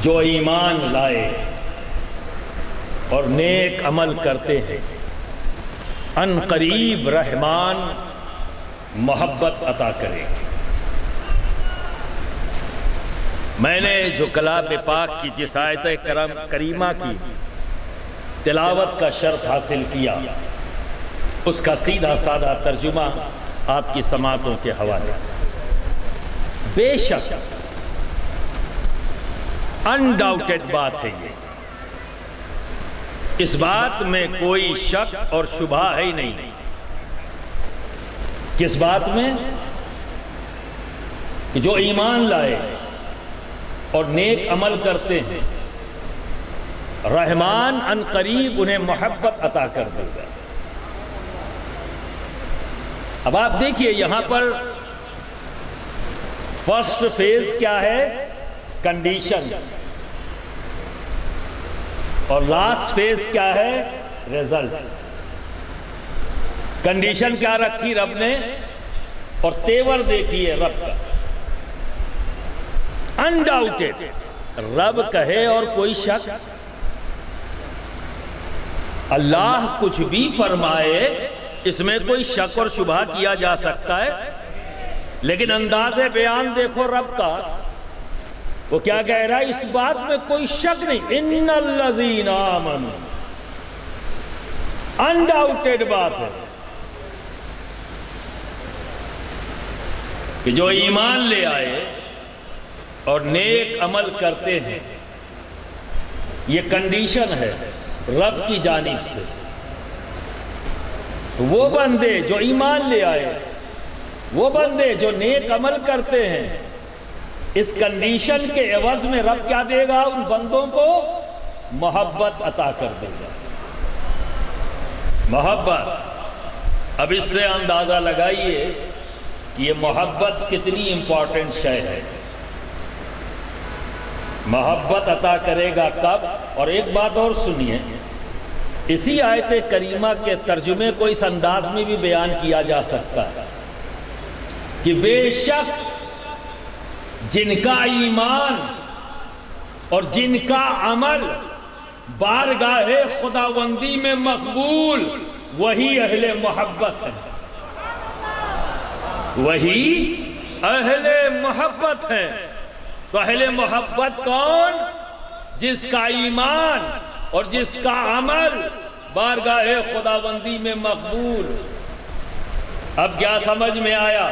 جو ایمان لائے اور نیک عمل کرتے ہیں ان قریب رحمان محبت عطا کرے۔ میں نے جو کلام پاک کی جس آیت کریمہ کی تلاوت کا شرف حاصل کیا اس کا سیدھا سادہ ترجمہ آپ کی سماعتوں کے حوالے۔ بے شک انڈاؤٹڈ بات ہے یہ، اس بات میں کوئی شک اور شبہ ہے ہی نہیں۔ کس بات میں؟ کہ جو ایمان لائے اور نیک عمل کرتے ہیں رحمان ان قریب انہیں محبت عطا کر دے گا۔ اب آپ دیکھیے یہاں پر فرسٹ فیز کیا ہے؟ کنڈیشن، اور لاسٹ فیز کیا ہے؟ ریزلٹ۔ کنڈیشن کیا رکھی رب نے اور تیور دیکھیے رب کا، انڈاؤٹڈ رب کہے اور کوئی شک، اللہ کچھ بھی فرمائے اس میں کوئی شک اور شبہ کیا جا سکتا ہے، لیکن انداز بیان دیکھو رب کا، وہ کیا کہہ رہا ہے؟ اس بات میں کوئی شک نہیں، ان الذین آمنوا، انڈاؤٹڈ بات ہے کہ جو ایمان لے آئے اور نیک عمل کرتے ہیں، یہ کنڈیشن ہے رب کی جانب سے۔ وہ بندے جو ایمان لے آئے، وہ بندے جو نیک عمل کرتے ہیں، اس کنڈیشن کے عوض میں رب کیا دے گا؟ ان بندوں کو محبت عطا کر دے گا۔ محبت، اب اس سے اندازہ لگائیے کہ یہ محبت کتنی امپورٹنٹ شے ہے۔ محبت عطا کرے گا کب؟ اور ایک بات اور سنیے، اسی آیت کریمہ کے ترجمے کو اس انداز میں بھی بیان کیا جا سکتا ہے کہ بے شک جن کا ایمان اور جن کا عمل بارگاہ خداوندی میں مقبول، وہی اہل محبت ہے، وہی اہل محبت ہے۔ تو اہل محبت کون؟ جس کا ایمان اور جس کا عمل بارگاہ خداوندی میں مقبول۔ اب کیا سمجھ میں آیا؟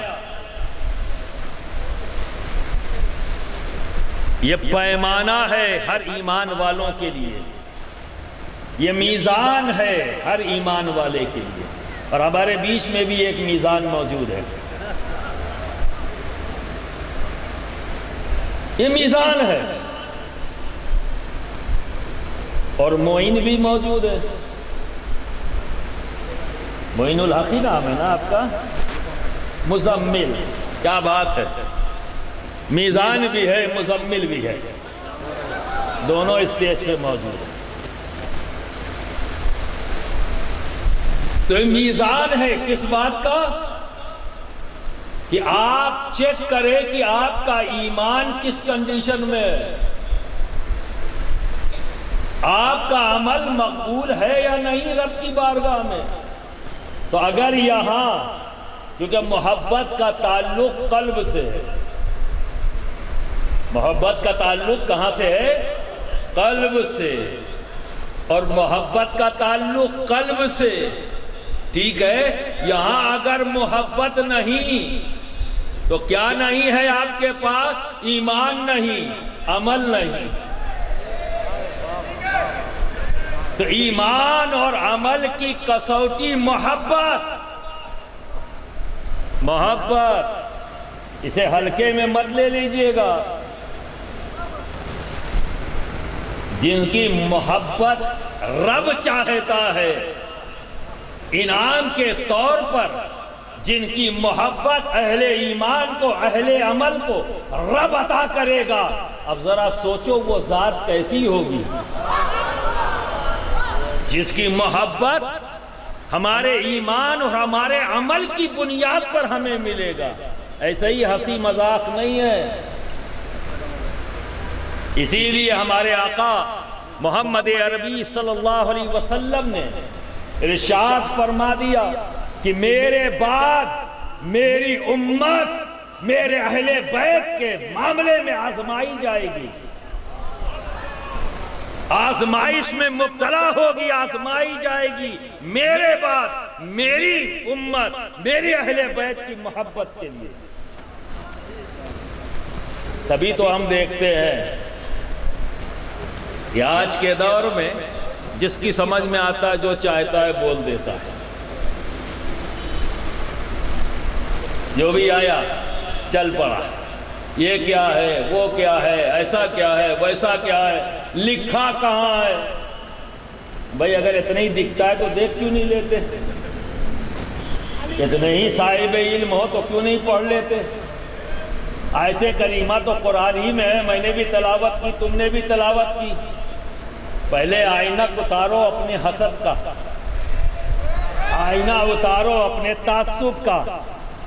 یہ پیمانہ ہے ہر ایمان والوں کے لیے، یہ میزان ہے ہر ایمان والے کے لیے، اور ہمارے بیچ میں بھی ایک میزان موجود ہے۔ یہ میزان ہے اور معین بھی موجود ہے۔ معین الحقی نام ہے نا آپ کا؟ مزمل، کیا بات ہے! میزان بھی ہے، مزمل بھی ہے، دونوں اسٹیج پہ موجود ہیں۔ تو یہ میزان ہے کس بات کا؟ کہ آپ چیک کریں کہ آپ کا ایمان کس کنڈیشن میں ہے، آپ کا عمل مقبول ہے یا نہیں رب کی بارگاہ میں۔ تو اگر یہاں، کیونکہ محبت کا تعلق قلب سے ہے، محبت کا تعلق کہاں سے ہے؟ قلب سے، اور محبت کا تعلق قلب سے، ٹھیک ہے؟ یہاں اگر محبت نہیں تو کیا نہیں ہے آپ کے پاس؟ ایمان نہیں، عمل نہیں۔ تو ایمان اور عمل کی کسوٹی محبت، محبت، اسے ہلکے میں مت لے لیجئے گا۔ جن کی محبت رب چاہتا ہے، انعام کے طور پر جن کی محبت اہل ایمان کو، اہل عمل کو رب عطا کرے گا، اب ذرا سوچو وہ ذات کیسی ہوگی جس کی محبت ہمارے ایمان اور ہمارے عمل کی بنیاد پر ہمیں ملے گا۔ ایسا ہی ہنسی مذاق نہیں ہے، اسی لیے ہمارے آقا محمد عربی صلی اللہ علیہ وسلم نے ارشاد فرما دیا کہ میرے بعد میری امت میرے اہل بیت کے معاملے میں آزمائی جائے گی، آزمائش میں مبتلا ہوگی، آزمائی جائے گی میرے بعد میری امت میرے اہل بیت کی محبت کے لیے۔ تبھی تو ہم دیکھتے ہیں کہ آج کے دور میں جس کی سمجھ میں آتا ہے جو چاہتا ہے بول دیتا ہے، جو بھی آیا چل پڑا، یہ کیا ہے وہ کیا ہے، ایسا کیا ہے ویسا کیا ہے، لکھا کہاں ہے؟ بھائی اگر اتنا ہی دکھتا ہے تو دیکھ کیوں نہیں لیتے؟ اتنے ہی صاحب علم ہو تو کیوں نہیں پڑھ لیتے؟ آیت کریمہ تو قرآن ہی میں ہے، میں نے بھی تلاوت کی، تم نے بھی تلاوت کی۔ پہلے آئینہ اتارو اپنے حسد کا، آئینہ اتارو اپنے تعصب کا،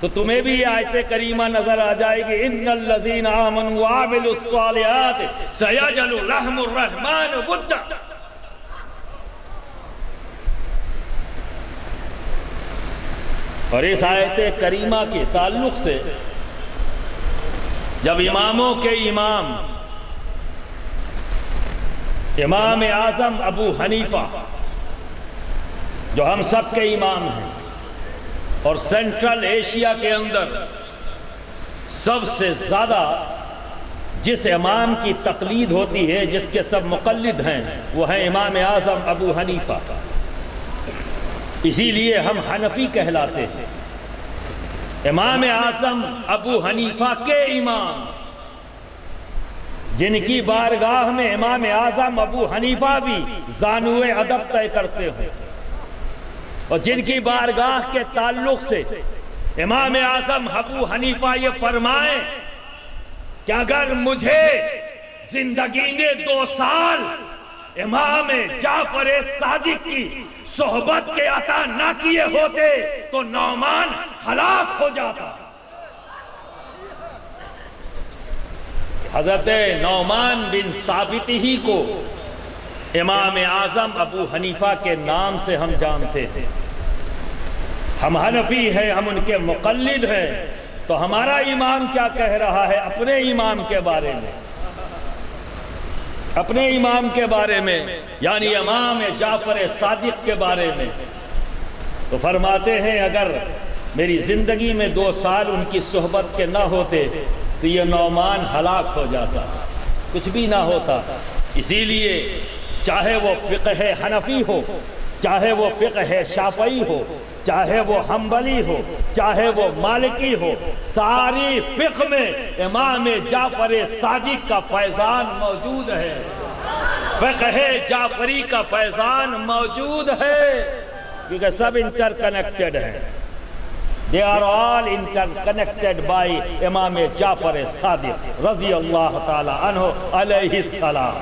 تو تمہیں بھی یہ آیت کریمہ نظر آ جائے گی، ان الذین آمنوا وعملوا الصالحات سیجعل لهم الرحمن ودا۔ اور اس آیت کریمہ کے تعلق سے جب اماموں کے امام امام اعظم ابو حنیفہ جو ہم سب کے امام ہیں اور سینٹرل ایشیا کے اندر سب سے زیادہ جس امام کی تقلید ہوتی ہے، جس کے سب مقلد ہیں، وہ ہیں امام اعظم ابو حنیفہ۔ اسی لیے ہم حنفی کہلاتے ہیں۔ امام اعظم ابو حنیفہ کے امام، جن کی بارگاہ میں امام اعظم ابو حنیفہ بھی زانوئے ادب طے کرتے ہیں، اور جن کی بارگاہ کے تعلق سے امام اعظم ابو حنیفہ یہ فرمائیں کہ اگر مجھے زندگی نے 2 سال امام جعفر صادق کی صحبت کے عطا نہ کیے ہوتے تو نعمان ہلاک ہو جاتا۔ حضرت نعمان بن ثابت ہی کو امام اعظم ابو حنیفہ کے نام سے ہم جانتے ہیں۔ ہم حنفی ہیں، ہم ان کے مقلد ہیں، تو ہمارا امام کیا کہہ رہا ہے اپنے امام کے بارے میں، اپنے امام کے بارے میں، یعنی امام جعفر صادق کے بارے میں؟ تو فرماتے ہیں اگر میری زندگی میں 2 سال ان کی صحبت کے نہ ہوتے تو یہ نعمان ہلاک ہو جاتا، کچھ بھی نہ ہوتا۔ اسی لیے چاہے وہ فقہ حنفی ہو، چاہے وہ فقہ شافعی ہو، چاہے وہ حنبلی ہو، چاہے وہ مالکی ہو، ساری فقہ میں امام جعفر صادق کا فیضان موجود ہے، فقہ جعفری کا فیضان موجود ہے، کیونکہ سب انٹر کنیکٹڈ ہیں۔ They are all interconnected by امام جعفر صادق رضی اللہ تعالی عنہ علیہ السلام۔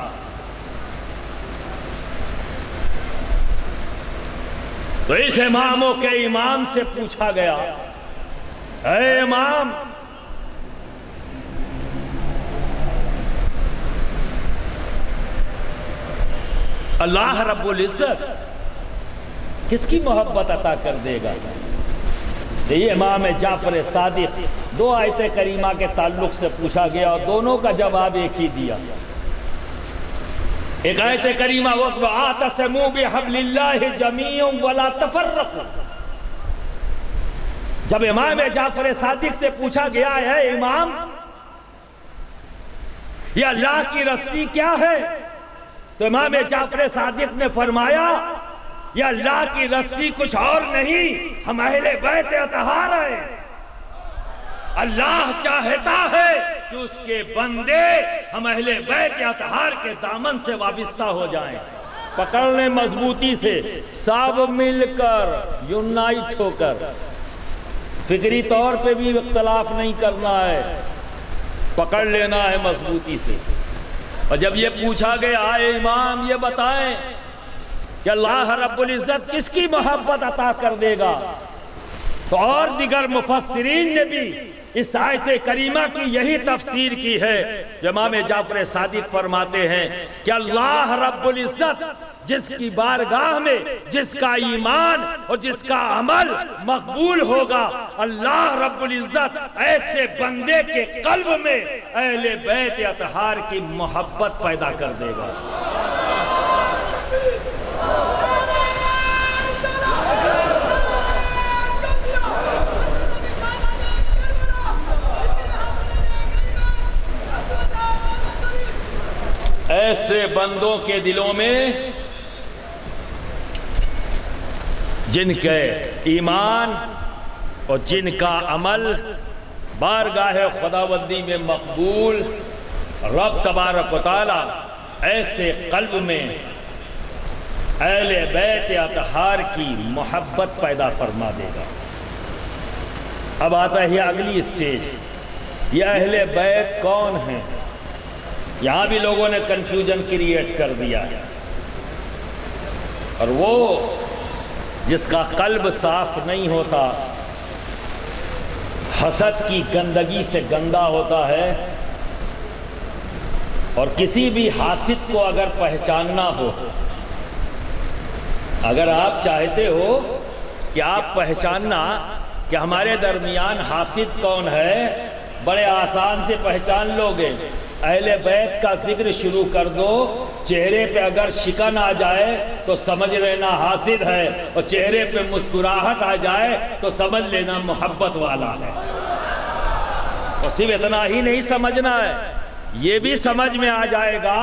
تو اس اماموں کے امام سے پوچھا گیا، اے امام، اللہ رب العزت کس کی محبت عطا کر دے گا؟ یہ امام جعفر صادق 2 آیت کریمہ کے تعلق سے پوچھا گیا اور دونوں کا جواب ایک ہی دیا۔ ایک آیت کریمہ وَاعْتَصِمُوا بِحَبْلِ اللَّهِ جَمِيعًا وَلَا تَفَرَّقُوا۔ جب امام جعفر صادق سے پوچھا گیا ہے امام یہ اللہ کی رسی کیا ہے، تو امام جعفر صادق نے فرمایا یہ اللہ کی رسی کچھ اور نہیں، ہم اہل بیت اطہار ہیں۔ اللہ چاہتا ہے کہ اس کے بندے ہم اہل بیت اطہار کے دامن سے وابستہ ہو جائیں، پکڑ لیں مضبوطی سے، سب مل کر یونائٹ ہو کر، فکری طور پہ بھی اختلاف نہیں کرنا ہے، پکڑ لینا ہے مضبوطی سے۔ اور جب یہ پوچھا گیا اے امام یہ بتائیں کہ اللہ رب العزت کس کی محبت عطا کر دے گا، تو اور دیگر مفسرین نے بھی اس آیت کریمہ کی یہی تفسیر کی ہے. امام جعفر صادق فرماتے ہیں کہ اللہ رب العزت جس کی بارگاہ میں جس کا ایمان اور جس کا عمل مقبول ہوگا، اللہ رب العزت ایسے بندے کے قلب میں اہل بیت اطہار کی محبت پیدا کر دے گا. ایسے بندوں کے دلوں میں جن کے ایمان اور جن کا عمل بارگاہ خداوندی میں مقبول، رب تبارک و تعالی ایسے قلب میں اہل بیت اطہار کی محبت پیدا فرما دے گا. اب آتا ہے اگلی اسٹیج، یہ اہل بیت کون ہیں؟ یہاں بھی لوگوں نے کنفیوژن کریٹ کر دیا ہے. اور وہ جس کا قلب صاف نہیں ہوتا، حسد کی گندگی سے گندا ہوتا ہے، اور کسی بھی حاسد کو اگر پہچاننا ہو، اگر آپ چاہتے ہو کہ آپ پہچاننا کہ ہمارے درمیان حاسد کون ہے، بڑے آسان سے پہچان لوگے. اہل بیت کا ذکر شروع کر دو، چہرے پہ اگر شکن آ جائے تو سمجھ لینا حاسد ہے، اور چہرے پہ مسکراہٹ آ جائے تو سمجھ لینا محبت والا ہے. اور صرف اتنا ہی نہیں سمجھنا ہے، یہ بھی سمجھ میں آ جائے گا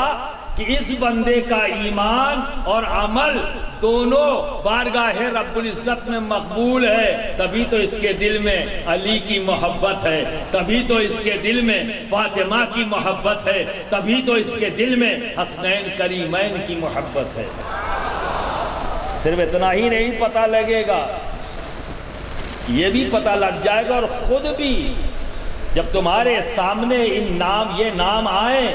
کہ اس بندے کا ایمان اور عمل دونوں بارگاہ رب العزت میں مقبول ہے، تبھی تو اس کے دل میں علی کی محبت ہے، تبھی تو اس کے دل میں فاطمہ کی محبت ہے، تبھی تو اس کے دل میں حسنین کریمین کی محبت ہے. صرف اتنا ہی نہیں پتہ لگے گا، یہ بھی پتہ لگ جائے گا. اور خود بھی جب تمہارے سامنے یہ نام آئیں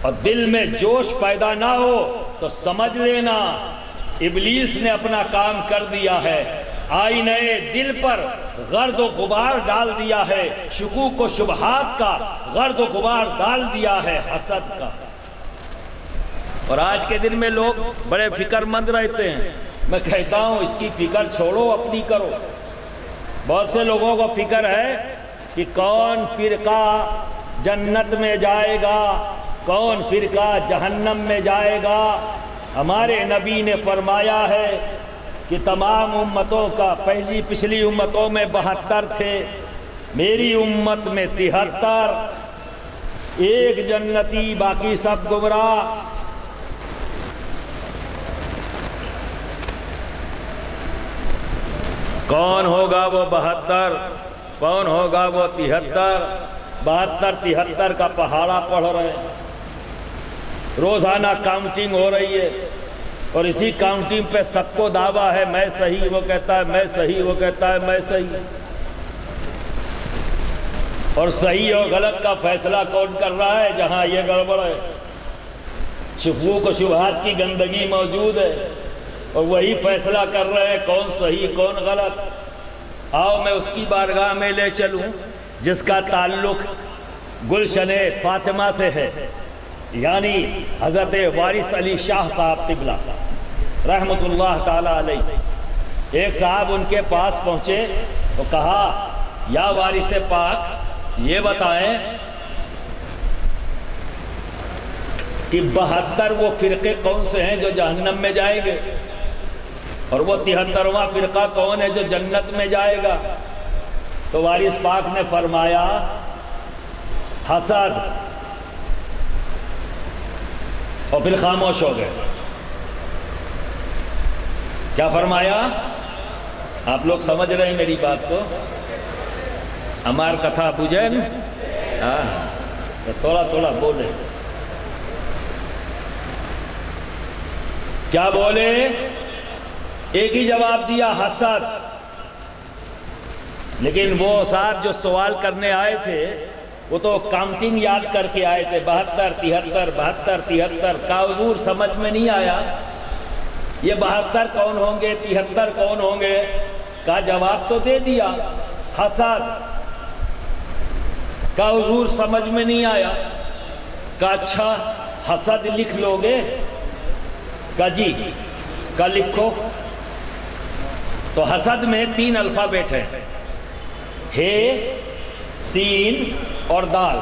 اور دل میں جوش پیدا نہ ہو تو سمجھ لینا ابلیس نے اپنا کام کر دیا ہے. آئینہ دل پر غرد و غبار ڈال دیا ہے، شکوک و شبہات کا غرد و غبار ڈال دیا ہے، حسد کا. اور آج کے دن میں لوگ بڑے فکر مند رہتے ہیں. میں کہتا ہوں اس کی فکر چھوڑو، اپنی کرو. بہت سے لوگوں کو فکر ہے کہ کون فرقہ جنت میں جائے گا، کون فرقہ جہنم میں جائے گا. ہمارے نبی نے فرمایا ہے کہ تمام امتوں کا پچھلی امتوں میں 72 تھے، میری امت میں 73، ایک جنتی باقی سب گمراہ. کون ہوگا وہ 72؟ کون ہوگا وہ 73؟ 72 73 کا پہاڑا پڑھ رہے ہیں. روزانہ کاؤنٹنگ ہو رہی ہے، اور اسی کاؤنٹنگ پہ سب کو دعویٰ ہے میں صحیح، وہ کہتا ہے میں صحیح، وہ کہتا ہے میں صحیح. اور صحیح اور غلط کا فیصلہ کون کر رہا ہے؟ جہاں یہ گڑبڑ ہے، شکوک و شبہات کی گندگی موجود ہے، اور وہی فیصلہ کر رہے ہیں کون صحیح کون غلط. آؤ میں اس کی بارگاہ میں لے چلوں جس کا تعلق گلشن فاطمہ سے ہے، یعنی حضرت وارث علی شاہ صاحب قبلہ رحمت اللہ تعالی علیہ. ایک صاحب ان کے پاس پہنچے تو کہا یا وارث پاک یہ بتائیں کہ 72 وہ فرقے کون سے ہیں جو جہنم میں جائیں گے، اور وہ 73واں فرقہ کون ہے جو جنت میں جائے گا؟ تو وارث پاک نے فرمایا حسد، اور پھر خاموش ہو گئے. کیا فرمایا؟ آپ لوگ سمجھ رہے ہیں میری بات کو؟ ہمار کتھا بجھے نا؟ ہاں تھوڑا تھوڑا بولے. کیا بولے؟ ایک ہی جواب دیا، حسد. لیکن وہ صاحب جو سوال کرنے آئے تھے وہ تو کاؤنٹنگ یاد کر کے آئے تھے، 72 73 72 73 کا. حضور سمجھ میں نہیں آیا یہ 72 کون ہوں گے 73 کون ہوں گے؟ کا جواب تو دے دیا، حسد کا حضور سمجھ میں نہیں آیا، کا اچھا حسد لکھ لو گے، کا جی کا لکھو۔ تو حسد میں 3 الفابیٹ ہیں، ہے، سین اور دال۔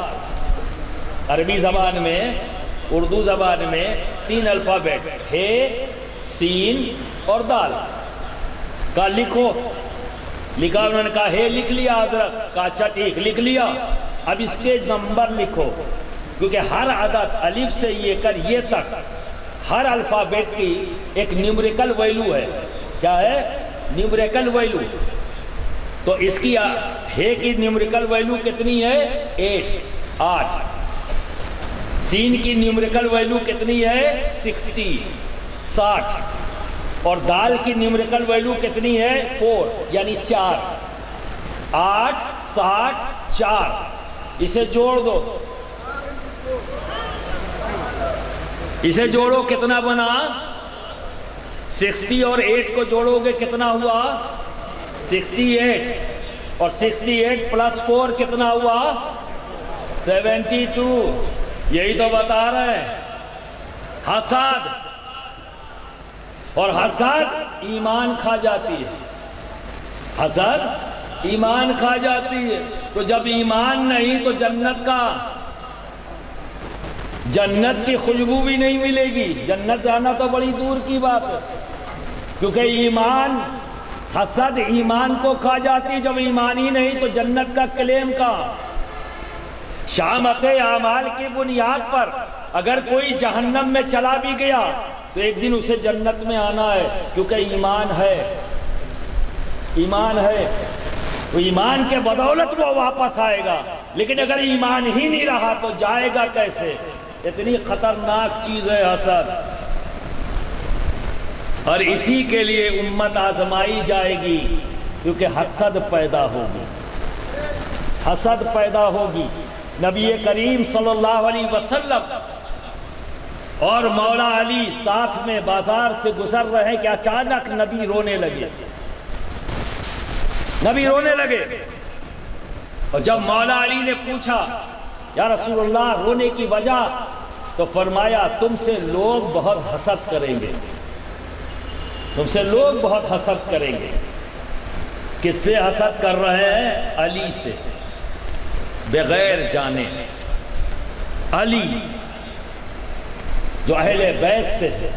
عربی زبان میں، اردو زبان میں 3 الفابیٹ، ہے، سین اور دال کا لکھو۔ لکھا، انہوں نے کہا ہے لکھ لیا حضرت، کہا اچھا ٹھیک لکھ لیا، اب اس کے نمبر لکھو، کیونکہ ہر عدد الف سے یہ کر یہ تک ہر الفابیٹ کی ایک نیومریکل ویلو ہے۔ کیا ہے؟ Numerical value. تو اس کی ہے کی نیومریکل ویلو کتنی ہے؟ 8۔ سین کی نیومریکل ویلو کتنی ہے؟ 60۔ اور دال کی نیومریکل ویلو کتنی ہے؟ 4 یعنی 4۔ 8، 60، 4، اسے جوڑ دو، اسے جوڑو، کتنا بنا؟ 60 اور 8 کو جوڑو گے کتنا ہوا؟ 68۔ اور 68 پلس 4 کتنا ہوا؟ 72۔ یہی تو بتا رہے ہیں حسد، اور حسد ایمان کھا جاتی ہے، حسد ایمان کھا جاتی ہے۔ تو جب ایمان نہیں تو جنت کی خوشبو بھی نہیں ملے گی، جنت جانا تو بڑی دور کی بات ہے، کیونکہ ایمان، حسد ایمان کو کھا جاتی، جب ایمان ہی نہیں تو جنت کا کلیم کہاں؟ شامت اعمال کی بنیاد پر اگر کوئی جہنم میں چلا بھی گیا تو ایک دن اسے جنت میں آنا ہے، کیونکہ ایمان ہے، ایمان ہے، تو ایمان کے بدولت وہ واپس آئے گا۔ لیکن اگر ایمان ہی نہیں رہا تو جائے گا کیسے؟ اتنی خطرناک چیز ہے حسد، اور اسی کے لیے امت آزمائی جائے گی، کیونکہ حسد پیدا ہوگی، حسد پیدا ہوگی۔ نبی کریم صلی اللہ علیہ وسلم اور مولا علی ساتھ میں بازار سے گزر رہے ہیں کہ اچانک نبی رونے لگے، نبی رونے لگے۔ اور جب مولا علی نے پوچھا یا رسول اللہ رونے کی وجہ، تو فرمایا تم سے لوگ بہت حسد کریں گے، تم سے لوگ بہت حسد کریں گے۔ کس سے حسد کر رہے ہیں؟ علی سے، بغیر جانے۔ علی جو اہل بیت سے ہے،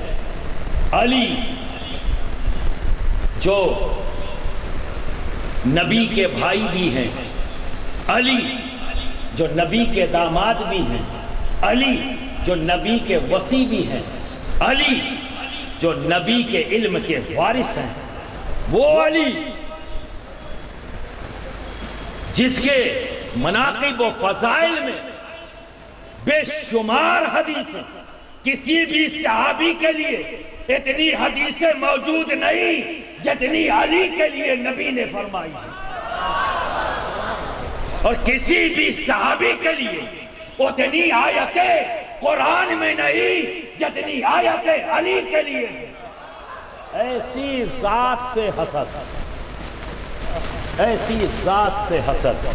علی جو نبی کے بھائی بھی ہیں، علی جو نبی کے داماد بھی ہیں، علی جو نبی کے وصی بھی ہیں، علی جو نبی کے علم کے وارث ہیں، وہ علی جس کے مناقب و فضائل میں بے شمار حدیثیں، کسی بھی صحابی کے لیے اتنی حدیثیں موجود نہیں جتنی علی کے لیے نبی نے فرمائی ہے، اور کسی بھی صحابی کے لیے اتنی آیتیں قرآن میں نہیں جتنی آیتیں علی کے لیے۔ ایسی ذات سے حسد، ایسی ذات سے حسد۔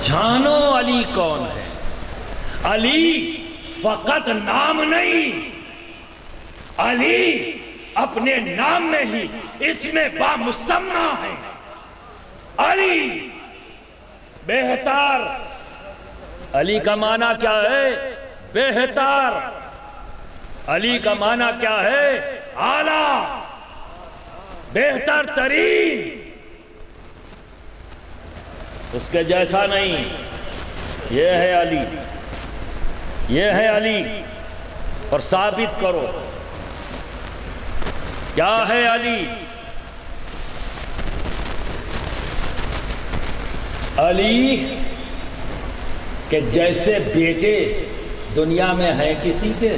جانو علی کون ہے؟ علی فقط نام نہیں، علی اپنے نام میں ہی اس میں بامسمہ ہے۔ علی بہتر، علی کا معنی کیا ہے؟ بہتر۔ علی کا معنی کیا ہے؟ اعلیٰ، بہتر ترین، اس کے جیسا نہیں۔ یہ ہے علی، یہ ہے علی، اور ثابت کرو کیا ہے علی؟ علی کہ جیسے بیٹے دنیا میں ہیں کسی کے؟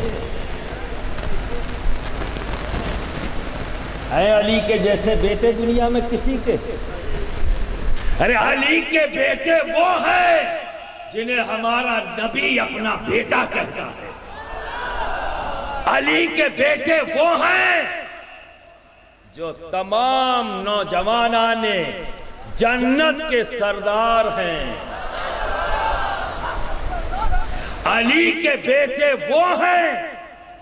ہیں علی کے جیسے بیٹے دنیا میں کسی کے؟ ارے علی کے بیٹے وہ ہیں جنہیں ہمارا نبی اپنا بیٹا کہتا ہے۔ علی کے بیٹے وہ ہیں جو تمام نوجوانان جنت کے سردار ہیں۔ علی کے بیٹے وہ ہیں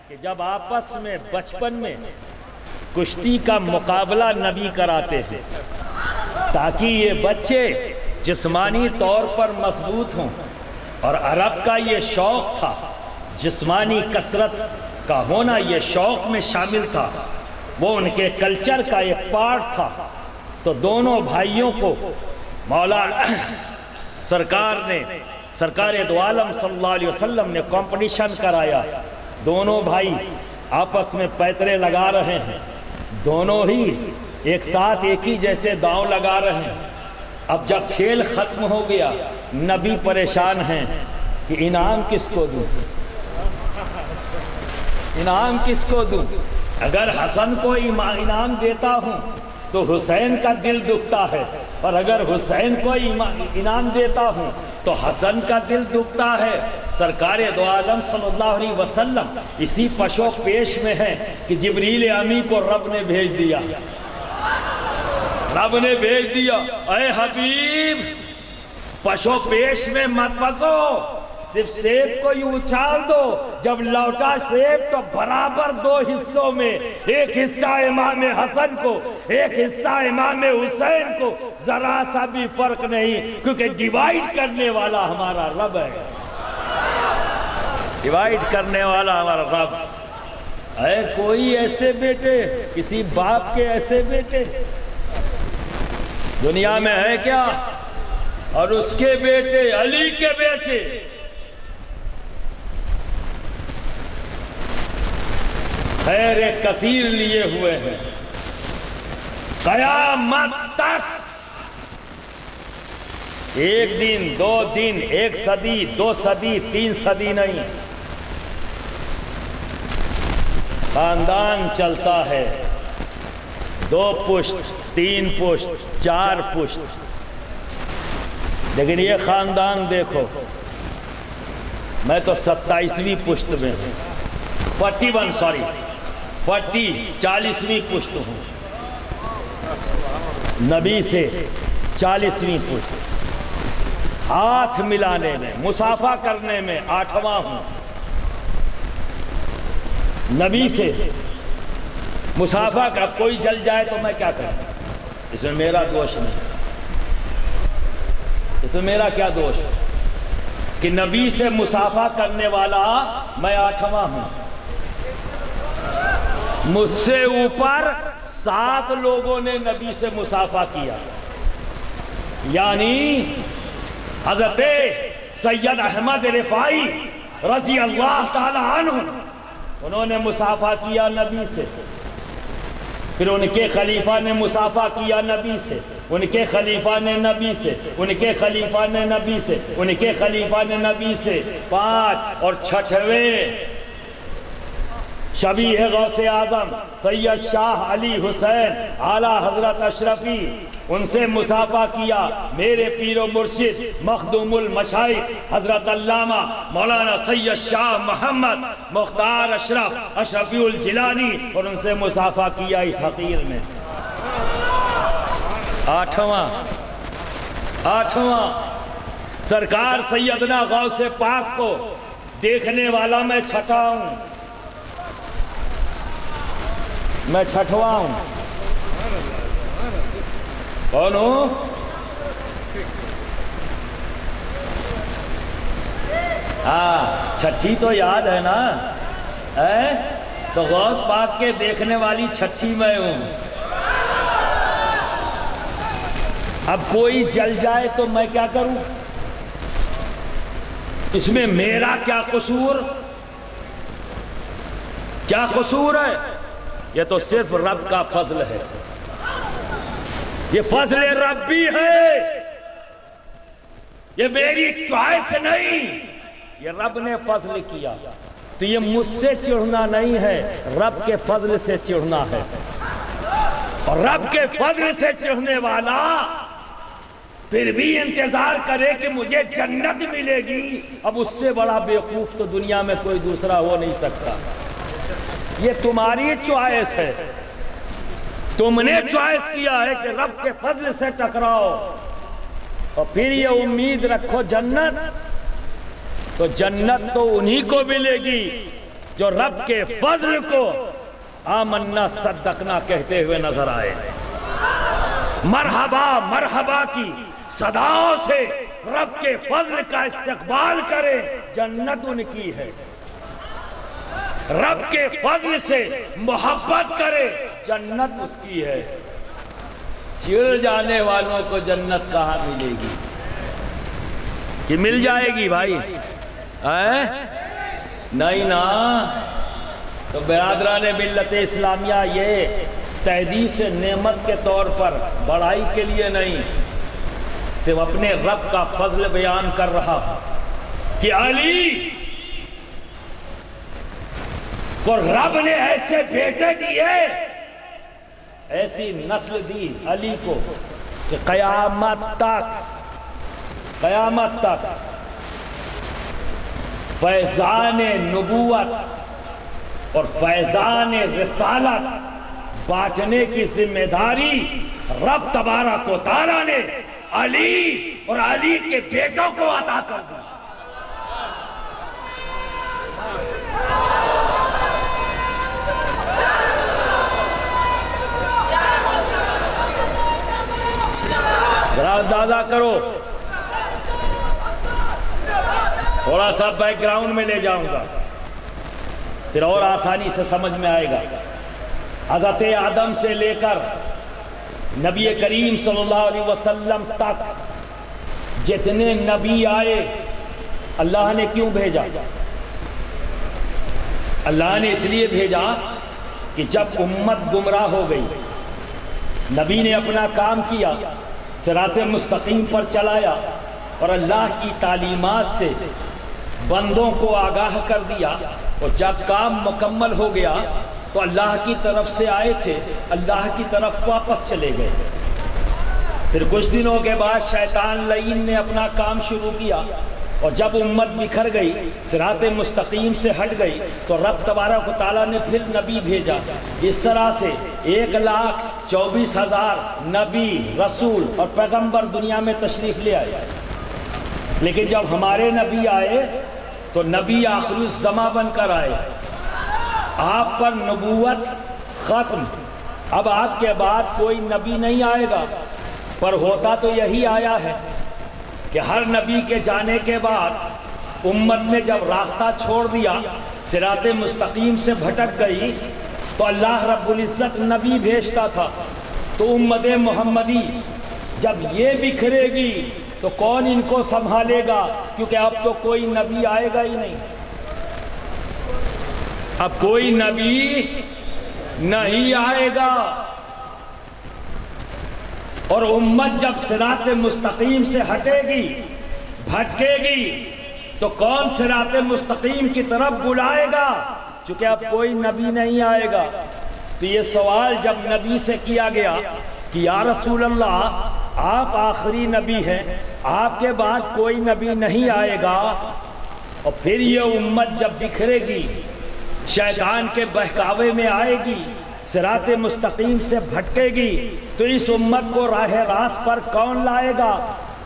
کہ جب آپس میں بچپن میں کشتی کا مقابلہ نبی کراتے تھے تاکہ یہ بچے جسمانی طور پر مضبوط ہوں، اور عرب کا یہ شوق تھا، جسمانی کثرت کا ہونا یہ شوق میں شامل تھا، وہ ان کے کلچر کا ایک پارٹ تھا۔ تو دونوں بھائیوں کو مولا سرکار دو عالم صلی اللہ علیہ وسلم نے کمپٹیشن کرایا۔ دونوں بھائی آپس میں پیترے لگا رہے ہیں، دونوں ہی ایک ساتھ ایک ہی جیسے داؤں لگا رہے ہیں۔ اب جب کھیل ختم ہو گیا، نبی پریشان ہیں کہ انعام کس کو دوں، انعام کس کو دوں؟ اگر حسن کو انعام دیتا ہوں تو حسین کا دل دکھتا ہے، اور اگر حسین کو انعام دیتا ہوں تو حسن کا دل دکھتا ہے۔ سرکار دو عالم صلی اللہ علیہ وسلم اسی پشو پیش میں ہے کہ جبریل امی کو رب نے بھیج دیا، رب نے بھیج دیا، اے حبیب پشو پیش میں مت پھنسو، صرف سیب کو ہی اچھال دو۔ جب لوٹا سیب تو برابر دو حصوں میں، ایک حصہ امام حسن کو، ایک حصہ امام حسین کو، ذرا سا بھی فرق نہیں، کیونکہ ڈیوائیڈ کرنے والا ہمارا رب ہے، ڈیوائیڈ کرنے والا ہمارا رب ہے۔ کوئی ایسے بیٹے، کسی باپ کے ایسے بیٹے دنیا میں ہے کیا؟ اور اس کے بیٹے، علی کے بیٹے خیر کثیر لیے ہوئے ہیں، قیامت تک ایک دن، دو دن، ایک صدی، دو صدی، تین صدی نہیں، خاندان چلتا ہے، دو پشت، تین پشت، چار پشت، لیکن یہ خاندان دیکھو، میں تو 27ویں پشت میں ہوں، 40ویں پشت ہوں، نبی سے 40ویں پشت، ہاتھ ملانے میں، مصافحہ کرنے میں 8واں ہوں، نبی سے مصافحہ کا کوئی جل جائے تو میں کیا کروں؟ اس میں میرا دوش نہیں، اس میں میرا کیا دوش کہ نبی سے مصافحہ کرنے والا میں 8واں ہوں، مجھ سے اوپر 7 لوگوں نے نبی سے مصافحہ کیا، یعنی حضرت سید احمد رفاعی رضی اللہ تعالی عنہ انہوں نے مصافحہ کیا نبی سے، پھر ان کے خلیفہ نے مصافحہ کیا نبی سے، ان کے خلیفہ نے نبی سے، ان کے خلیفہ نے نبی سے، ان کے خلیفہ نے نبی سے، 5 اور 6ویں شبیہ غوث اعظم سید شاہ علی حسین اعلیٰ حضرت اشرفی، ان سے مصافحہ کیا میرے پیر و مرشد مخدوم المشائخ حضرت علامہ مولانا سید شاہ محمد مختار اشرف اشرفی الجیلانی، اور ان سے مصافحہ کیا اس حقیر میں 8واں سرکار سیدنا غوث پاک کو دیکھنے والا میں 6واں ہوں، میں 6واں ہوں، کون ہوں؟ ہاں 6 تو یاد ہے نا، تو غوث پاک کے دیکھنے والی 6 میں ہوں۔ اب کوئی جل جائے تو میں کیا کروں؟ اس میں میرا کیا قصور؟ کیا قصور ہے؟ یہ تو صرف رب کا فضل ہے، یہ فضل ربی ہے، یہ میری چوائس نہیں، یہ رب نے فضل کیا، تو یہ مجھ سے چڑھنا نہیں ہے، رب کے فضل سے چڑھنا ہے، اور رب کے فضل سے چڑھنے والا پھر بھی انتظار کرے کہ مجھے جنت ملے گی، اب اس سے بڑا بیوقوف تو دنیا میں کوئی دوسرا ہو نہیں سکتا۔ یہ تمہاری چوائس ہے، تم نے چوائس کیا ہے کہ رب کے فضل سے ٹکراؤ اور پھر یہ امید رکھو جنت، تو جنت تو انہی کو ملے گی جو رب کے فضل کو آمنا صدقنا کہتے ہوئے نظر آئے، مرحبا مرحبا کی صداؤں سے رب کے فضل کا استقبال کرے، جنت ان کی ہے۔ رب کے فضل سے محبت کرے، جنت اس کی ہے۔ چڑ جانے والوں کو جنت کہاں ملے گی؟ کہ مل جائے گی بھائی؟ نہیں نا۔ تو برادران ملت اسلامیہ، یہ تحدیث نعمت کے طور پر بڑائی کے لیے نہیں، صرف اپنے رب کا فضل بیان کر رہا کہ علی کو رب نے ایسے بیٹے دیے، ایسی نسل دی علی کو کہ قیامت تک فیضان نبوت اور فیضان رسالت بانٹنے کی ذمہ داری رب تبارک و تعالیٰ نے علی اور علی کے بیٹوں کو عطا کر دی۔ ذرا اندازہ کرو، تھوڑا سا بیک گراؤنڈ میں لے جاؤں گا پھر اور آسانی سے سمجھ میں آئے گا۔ حضرت آدم سے لے کر نبی کریم صلی اللہ علیہ وسلم تک جتنے نبی آئے، اللہ نے کیوں بھیجا؟ اللہ نے اس لیے بھیجا کہ جب امت گمراہ ہو گئی، نبی نے اپنا کام کیا، صراط مستقیم پر چلایا اور اللہ کی تعلیمات سے بندوں کو آگاہ کر دیا، اور جب کام مکمل ہو گیا تو اللہ کی طرف سے آئے تھے، اللہ کی طرف واپس چلے گئے۔ پھر کچھ دنوں کے بعد شیطان لعین نے اپنا کام شروع کیا، اور جب امت بکھر گئی، صراط مستقیم سے ہٹ گئی، تو رب تبارک و تعالیٰ نے پھر نبی بھیجا۔ اس طرح سے 1,24,000 نبی، رسول اور پیغمبر دنیا میں تشریف لے آئے۔ لیکن جب ہمارے نبی آئے تو نبی آخر الزماں بن کر آئے، آپ پر نبوت ختم، اب آپ کے بعد کوئی نبی نہیں آئے گا۔ پر ہوتا تو یہی آیا ہے کہ ہر نبی کے جانے کے بعد امت نے جب راستہ چھوڑ دیا، صراط مستقیم سے بھٹک گئی، تو اللہ رب العزت نبی بھیجتا تھا۔ تو امت محمدی جب یہ بکھرے گی تو کون ان کو سنبھالے گا؟ کیونکہ اب تو کوئی نبی آئے گا ہی نہیں، اب کوئی نبی نہیں آئے گا۔ اور امت جب صراط مستقیم سے ہٹے گی، بھٹکے گی، تو کون صراط مستقیم کی طرف بلائے گا؟ چونکہ اب کوئی نبی نہیں آئے گا۔ تو یہ سوال جب نبی سے کیا گیا کہ یا رسول اللہ، آپ آخری نبی ہیں، آپ کے بعد کوئی نبی نہیں آئے گا، اور پھر یہ امت جب بکھرے گی، شیطان کے بہکاوے میں آئے گی، صراط مستقیم سے بھٹکے گی، تو اس امت کو راہ راست پر کون لائے گا؟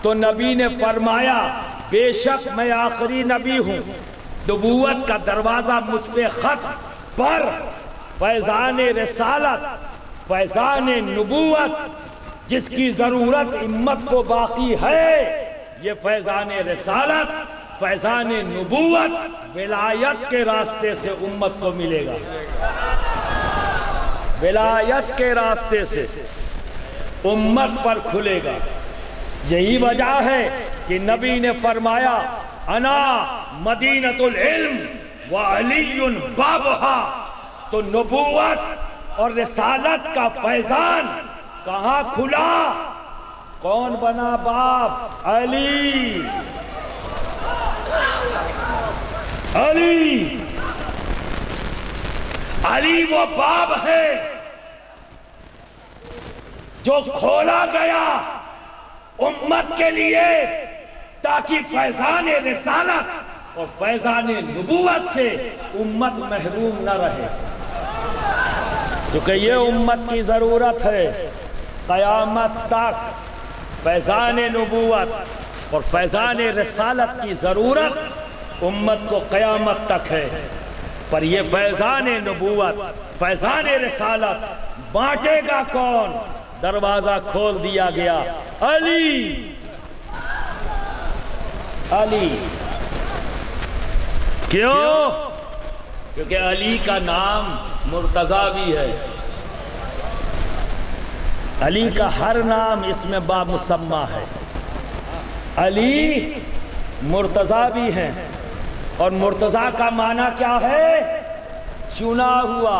تو نبی نے فرمایا بے شک میں آخری نبی ہوں، نبوت کا دروازہ مجھ پہ ختم، پر فیضان رسالت، فیضان نبوت جس کی ضرورت امت کو باقی ہے، یہ فیضان رسالت، فیضان نبوت ولایت کے راستے سے امت کو ملے گا۔ ولایت کے راستے سے امت پر کھلے گا۔ یہی وجہ ہے کہ نبی نے فرمایا انا مدینۃ العلم وعلی بابھا۔ تو نبوت اور رسالت کا فیضان کہاں کھلا؟ کون بنا باپ؟ علی۔ علی علی وہ باب ہے جو کھولا گیا امت کے لیے، تاکہ فیضان رسالت اور فیضان نبوت سے امت محروم نہ رہے۔ کیونکہ یہ امت کی ضرورت ہے قیامت تک، فیضان نبوت اور فیضان رسالت کی ضرورت امت کو قیامت تک ہے، پر یہ فیضان نبوت فیضان رسالت بانٹے گا کون؟ دروازہ کھول دیا گیا، علی علی۔ کیوں؟ کیونکہ علی کا نام مرتضیٰ بھی ہے، علی کا ہر نام اس میں بامسمہ ہے، علی مرتضیٰ بھی ہیں، اور مرتضیٰ کا معنی کیا ہے؟ چنا ہوا۔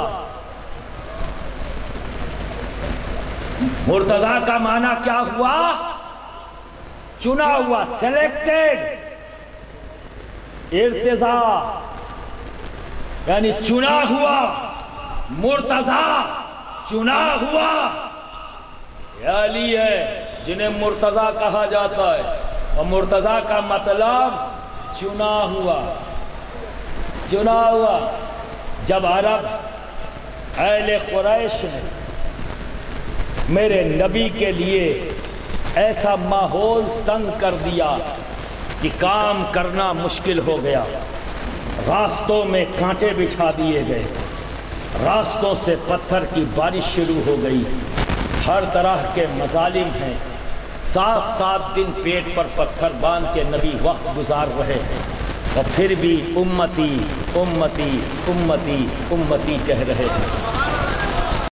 مرتضیٰ کا معنی کیا ہوا؟ چنا ہوا، سلیکٹڈ۔ ارتضیٰ یعنی چنا ہوا، مرتضیٰ چنا ہوا۔ یہ علی ہے جنہیں مرتضیٰ کہا جاتا ہے، اور مرتضیٰ کا مطلب چنا ہوا، چنا ہوا۔ جب عرب اہل قریش نے میرے نبی کے لیے ایسا ماحول تنگ کر دیا کہ کام کرنا مشکل ہو گیا، راستوں میں کانٹے بچھا دیے گئے، راستوں سے پتھر کی بارش شروع ہو گئی، ہر طرح کے مظالم ہیں، 7 دن پیٹ پر پتھر باندھ کے نبی وقت گزار رہے ہیں، اور پھر بھی امتی امتی امتی امتی کہہ رہے ہیں۔